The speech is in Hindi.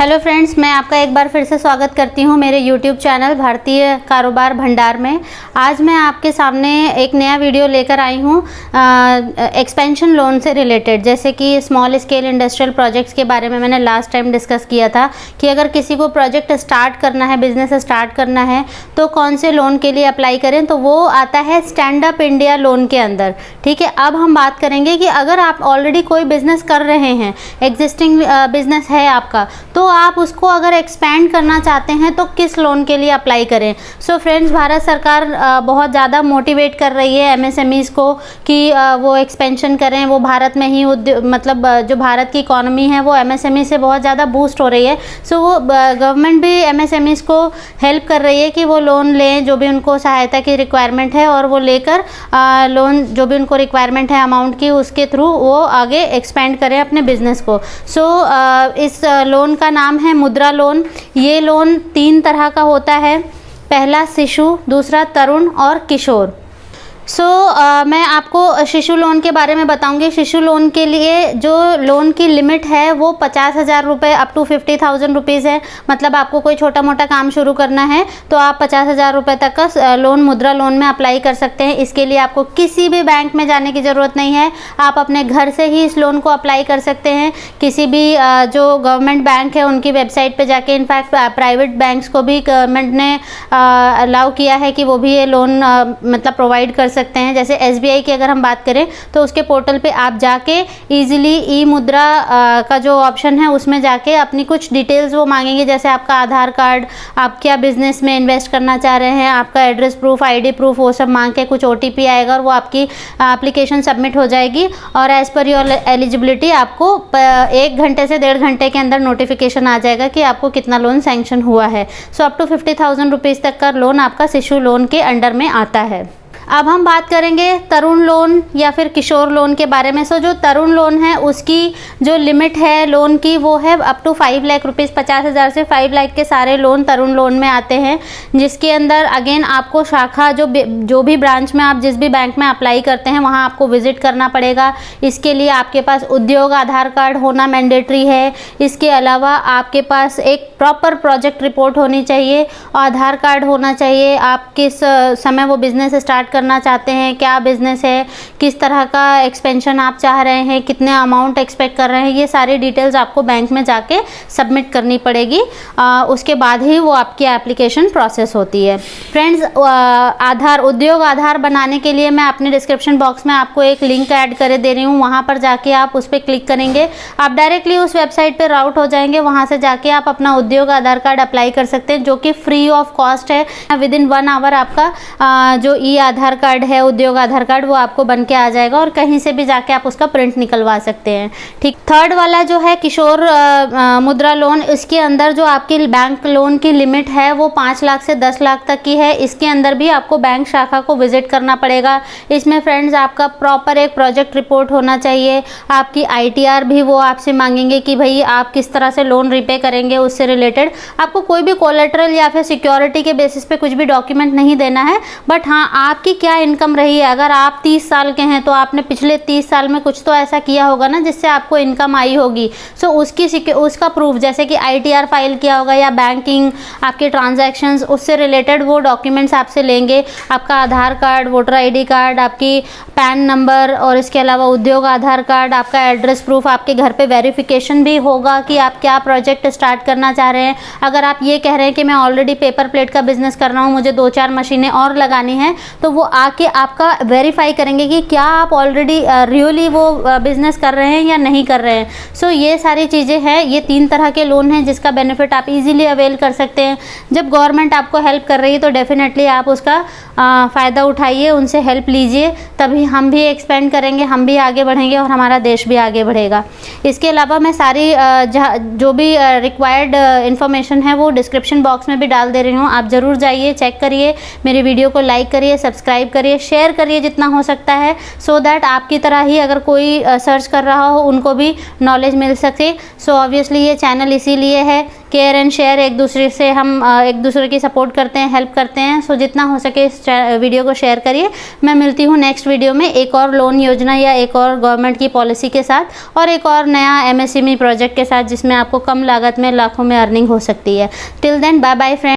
हेलो फ्रेंड्स, मैं आपका एक बार फिर से स्वागत करती हूं मेरे यूट्यूब चैनल भारतीय कारोबार भंडार में। आज मैं आपके सामने एक नया वीडियो लेकर आई हूं एक्सपेंशन लोन से रिलेटेड। जैसे कि स्मॉल स्केल इंडस्ट्रियल प्रोजेक्ट्स के बारे में मैंने लास्ट टाइम डिस्कस किया था कि अगर किसी को प्रोजेक्ट स्टार्ट करना है, बिजनेस स्टार्ट करना है, तो कौन से लोन के लिए अप्लाई करें। तो वो आता है स्टैंड अप इंडिया लोन के अंदर। ठीक है, अब हम बात करेंगे कि अगर आप ऑलरेडी कोई बिजनेस कर रहे हैं, एग्जिस्टिंग बिजनेस है आपका, तो आप उसको अगर एक्सपैंड करना चाहते हैं तो किस लोन के लिए अप्लाई करें। सो फ्रेंड्स, भारत सरकार बहुत ज़्यादा मोटिवेट कर रही है एमएसएमईज को कि वो एक्सपेंशन करें। वो भारत में ही मतलब जो भारत की इकोनॉमी है वो एमएसएमई से बहुत ज़्यादा बूस्ट हो रही है। सो वो गवर्नमेंट भी एमएसएमईज को हेल्प कर रही है कि वो लोन लें जो भी उनको सहायता की रिक्वायरमेंट है, और वो लेकर लोन जो भी उनको रिक्वायरमेंट है अमाउंट की, उसके थ्रू वो आगे एक्सपेंड करें अपने बिजनेस को। सो इस लोन का नाम है मुद्रा लोन। ये लोन 3 तरह का होता है। पहला शिशु, दूसरा तरुण और किशोर। मैं आपको शिशु लोन के बारे में बताऊंगी। शिशु लोन के लिए जो लोन की लिमिट है वो 50,000 रुपये अप टू 50,000 रुपीज़ है। मतलब आपको कोई छोटा मोटा काम शुरू करना है तो आप 50,000 रुपये तक का लोन मुद्रा लोन में अप्लाई कर सकते हैं। इसके लिए आपको किसी भी बैंक में जाने की ज़रूरत नहीं है। आप अपने घर से ही इस लोन को अप्लाई कर सकते हैं। किसी भी जो गवर्नमेंट बैंक है उनकी वेबसाइट पर जाके, इनफैक्ट प्राइवेट बैंक्स को भी गवर्नमेंट ने अलाउ किया है कि वो भी ये लोन मतलब प्रोवाइड कर सकते हैं। जैसे एसबीआई की अगर हम बात करें तो उसके पोर्टल पे आप जाके इजीली ई मुद्रा का जो ऑप्शन है उसमें जाके अपनी कुछ डिटेल्स वो मांगेंगे, जैसे आपका आधार कार्ड, आप क्या बिजनेस में इन्वेस्ट करना चाह रहे हैं, आपका एड्रेस प्रूफ, आईडी प्रूफ, वो सब मांग के कुछ ओटीपी आएगा और वो आपकी एप्लीकेशन सबमिट हो जाएगी। और एज पर योर एलिजिबिलिटी आपको 1 घंटे से 1.5 घंटे के अंदर नोटिफिकेशन आ जाएगा कि आपको कितना लोन सैंक्शन हुआ है। सो अप टू 50,000 रुपीज़ तक का लोन आपका शिशु लोन के अंडर में आता है। अब हम बात करेंगे तरुण लोन या फिर किशोर लोन के बारे में। जो तरुण लोन है उसकी जो लिमिट है लोन की वो है अप टू 5 लाख रुपीज़। 50,000 से 5 लाख के सारे लोन तरुण लोन में आते हैं, जिसके अंदर अगेन आपको शाखा जो भी ब्रांच में आप जिस भी बैंक में अप्लाई करते हैं वहाँ आपको विजिट करना पड़ेगा। इसके लिए आपके पास उद्योग आधार कार्ड होना मैंडेटरी है। इसके अलावा आपके पास एक प्रॉपर प्रोजेक्ट रिपोर्ट होनी चाहिए, आधार कार्ड होना चाहिए। आप किस समय वो बिजनेस स्टार्ट करना चाहते हैं, क्या बिजनेस है, किस तरह का एक्सपेंशन आप चाह रहे हैं, कितने अमाउंट एक्सपेक्ट कर रहे हैं, ये सारी डिटेल्स आपको बैंक में जाके सबमिट करनी पड़ेगी। उसके बाद ही वो आपकी एप्लीकेशन प्रोसेस होती है। फ्रेंड्स, उद्योग आधार बनाने के लिए मैं अपने डिस्क्रिप्शन बॉक्स में आपको एक लिंक ऐड कर दे रही हूँ। वहाँ पर जाके आप उस पर क्लिक करेंगे, आप डायरेक्टली उस वेबसाइट पर राउट हो जाएंगे। वहाँ से जाके आप अपना उद्योग आधार कार्ड अप्लाई कर सकते हैं, जो कि फ्री ऑफ कॉस्ट है। विदिन 1 आवर आपका जो ई आधार कार्ड है, उद्योग आधार कार्ड, वो आपको बन के आ जाएगा और कहीं से भी जाके आप उसका प्रिंट निकलवा सकते हैं। ठीक, थर्ड वाला जो है किशोर मुद्रा लोन, इसके अंदर जो आपकी बैंक लोन की लिमिट है वो 5 लाख से 10 लाख तक की है। इसके अंदर भी आपको बैंक शाखा को विजिट करना पड़ेगा। इसमें फ्रेंड्स आपका प्रॉपर एक प्रोजेक्ट रिपोर्ट होना चाहिए। आपकी आईटीआर भी वो आपसे मांगेंगे कि भाई आप किस तरह से लोन रिपे करेंगे, उससे रिलेटेड आपको कोई भी कोलेटरल या फिर सिक्योरिटी के बेसिस पे कुछ भी डॉक्यूमेंट नहीं देना है। बट हाँ, आपकी क्या इनकम रही है। अगर आप 30 साल के हैं तो आपने पिछले 30 साल में कुछ तो ऐसा किया होगा ना जिससे आपको इनकम आई होगी। सो उसका प्रूफ, जैसे कि आईटीआर फाइल किया होगा या बैंकिंग आपके ट्रांजैक्शंस, उससे रिलेटेड वो डॉक्यूमेंट्स आपसे लेंगे। आपका आधार कार्ड, वोटर आईडी कार्ड, आपकी पैन नंबर, और इसके अलावा उद्योग आधार कार्ड, आपका एड्रेस प्रूफ, आपके घर पे वेरिफिकेशन भी होगा कि आप क्या प्रोजेक्ट स्टार्ट करना चाह रहे हैं। अगर आप ये कह रहे हैं कि मैं ऑलरेडी पेपर प्लेट का बिजनेस कर रहा हूँ, मुझे 2-4 मशीनें और लगानी हैं, तो वो आके आपका वेरीफाई करेंगे कि क्या आप ऑलरेडी रियली वो बिजनेस कर रहे हैं या नहीं कर रहे हैं। सो ये सारी चीज़ें हैं। ये 3 तरह के लोन हैं जिसका बेनिफिट आप इजीली अवेल कर सकते हैं। जब गवर्नमेंट आपको हेल्प कर रही है तो डेफिनेटली आप उसका फ़ायदा उठाइए, उनसे हेल्प लीजिए, तभी हम भी एक्सपेंड करेंगे, हम भी आगे बढ़ेंगे और हमारा देश भी आगे बढ़ेगा। इसके अलावा मैं सारी जो भी रिक्वायर्ड इन्फॉर्मेशन है वो डिस्क्रिप्शन बॉक्स में भी डाल दे रही हूँ। आप ज़रूर जाइए, चेक करिए, मेरी वीडियो को लाइक करिए, सब्सक्राइब सब्सक्राइब करिए, शेयर करिए जितना हो सकता है, सो दैट आपकी तरह ही अगर कोई सर्च कर रहा हो उनको भी नॉलेज मिल सके। सो ऑब्वियसली ये चैनल इसीलिए है, केयर एंड शेयर, एक दूसरे से हम एक दूसरे की सपोर्ट करते हैं, हेल्प करते हैं। सो जितना हो सके इस वीडियो को शेयर करिए। मैं मिलती हूँ नेक्स्ट वीडियो में एक और लोन योजना या एक और गवर्नमेंट की पॉलिसी के साथ और एक और नया MSME प्रोजेक्ट के साथ जिसमें आपको कम लागत में लाखों में अर्निंग हो सकती है। Till then bye bye friends.